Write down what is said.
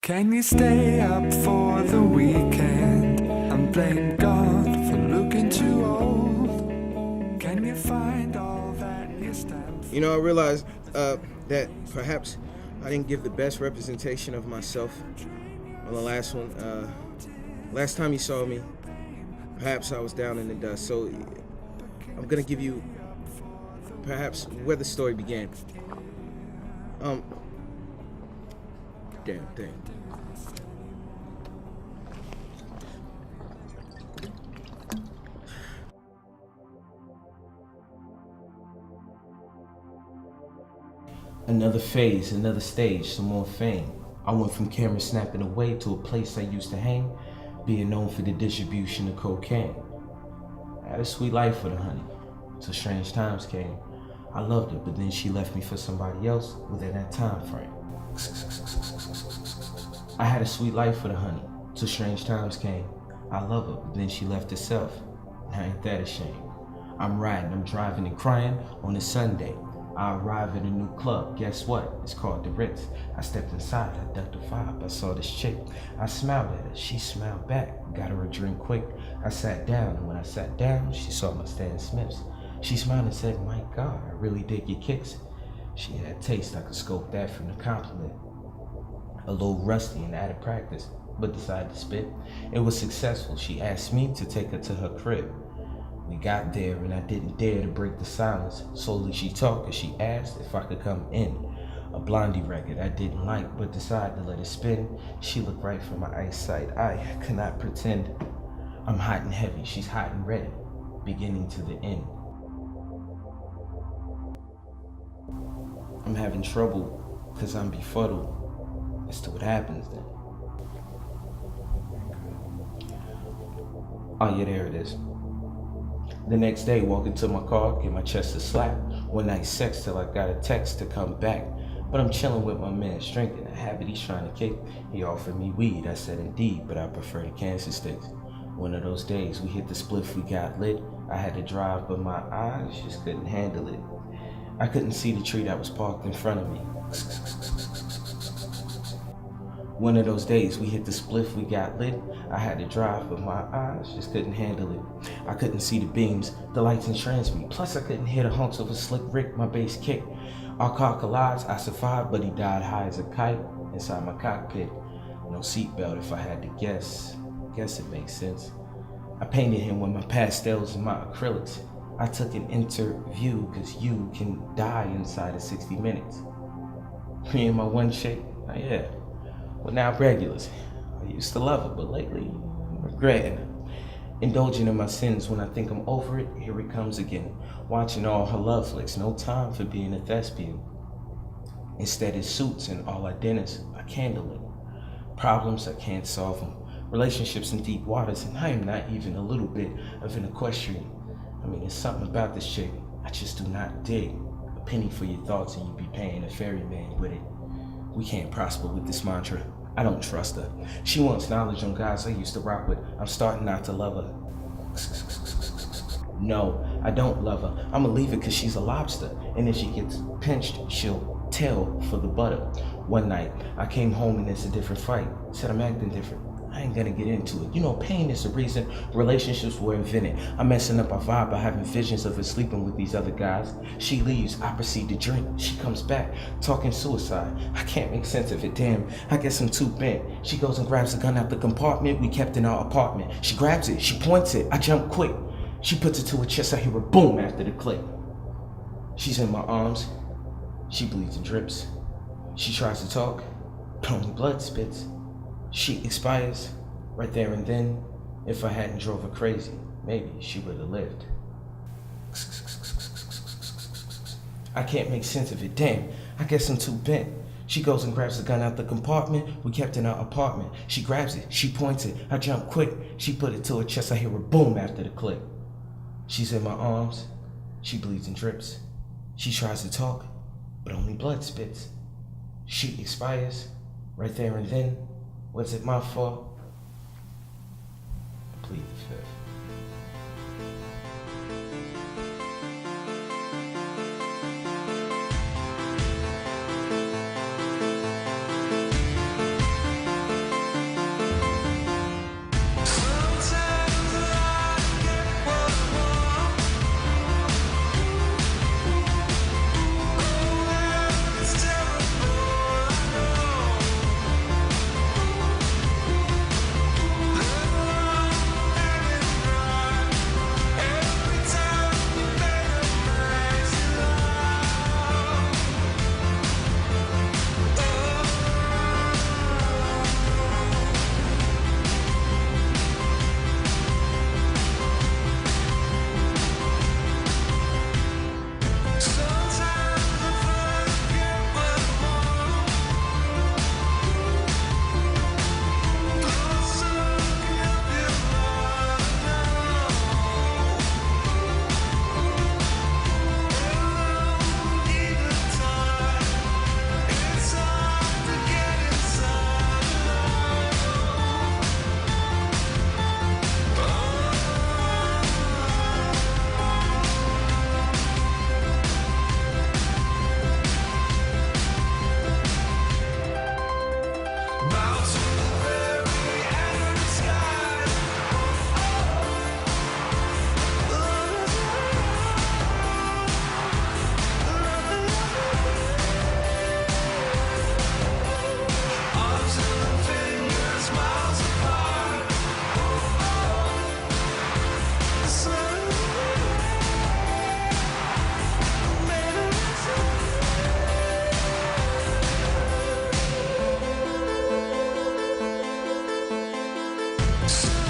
Can you stay up for the weekend and blame God for looking too old? Can you find all that you stand for? You know, I realized that perhaps I didn't give the best representation of myself on the last one. Last time you saw me, perhaps I was down in the dust. So I'm gonna give you perhaps where the story began. Damn thing. Another phase, another stage, some more fame. I went from camera snapping away to a place I used to hang, being known for the distribution of cocaine. I had a sweet life with her, honey, till strange times came. I loved her, but then she left me for somebody else within that time frame. I had a sweet life with her, honey, till strange times came. I love her, but then she left herself. Now ain't that a shame? I'm riding, I'm driving and crying on a Sunday. I arrive at a new club, guess what? It's called The Ritz. I stepped inside, I ducked the vibe, I saw this chick. I smiled at her, she smiled back, got her a drink quick. I sat down, and when I sat down, she saw my Stan Smiths. She smiled and said, my God, I really dig your kicks. She had taste, I could scope that from the compliment. A little rusty and out of practice, but decided to spit. It was successful, she asked me to take her to her crib. We got there and I didn't dare to break the silence. Slowly she talked and she asked if I could come in. A Blondie record I didn't like but decided to let it spin. She looked right for my eyesight. I could not pretend. I'm hot and heavy, she's hot and ready, beginning to the end. I'm having trouble because I'm befuddled as to what happens then. Oh yeah, there it is. The next day, walk into my car, get my chest a slap. One night sex till I got a text to come back. But I'm chilling with my man, drinking a habit he's trying to kick. He offered me weed, I said indeed, but I prefer the cancer sticks. One of those days, we hit the spliff, we got lit. I had to drive, but my eyes just couldn't handle it. I couldn't see the tree that was parked in front of me. One of those days, we hit the spliff, we got lit. I had to drive, but my eyes just couldn't handle it. I couldn't see the beams, the lights entranced me. Plus, I couldn't hear the honks of a slick Rick, my bass kick. Our car collides, I survived, but he died high as a kite inside my cockpit. No seatbelt if I had to guess. Guess it makes sense. I painted him with my pastels and my acrylics. I took an interview, cause you can die inside of 60 minutes. Me and my one chick, oh yeah. Well, now regulars. I used to love her, but lately I'm regretting her. Indulging in my sins when I think I'm over it, here it comes again. Watching all her love flicks, no time for being a thespian. Instead it's suits and all our dinners, I candle it. Problems, I can't solve them. Relationships in deep waters, and I am not even a little bit of an equestrian. I mean, there's something about this chick I just do not dig. A penny for your thoughts and you be paying a ferryman with it. We can't prosper with this mantra. I don't trust her. She wants knowledge on guys I used to rock with. I'm starting not to love her. No, I don't love her. I'ma leave it cause she's a lobster. And if she gets pinched, she'll tell for the butter. One night, I came home and it's a different fight. Said I'm acting different. I ain't gonna get into it. You know, pain is the reason relationships were invented. I'm messing up our vibe by having visions of her sleeping with these other guys. She leaves, I proceed to drink. She comes back, talking suicide. I can't make sense of it, damn. I guess I'm too bent. She goes and grabs a gun out the compartment we kept in our apartment. She grabs it, she points it, I jump quick. She puts it to her chest, I hear a boom after the click. She's in my arms. She bleeds and drips. She tries to talk, but only blood spits. She expires right there and then. If I hadn't drove her crazy, maybe she would have lived. I can't make sense of it, damn, I guess I'm too bent. She goes and grabs the gun out the compartment we kept in our apartment. She grabs it, she points it, I jump quick. She put it to her chest, I hear a boom after the click. She's in my arms, she bleeds and drips. She tries to talk, but only blood spits. She expires right there and then. Was it my fault? Plead the fifth. So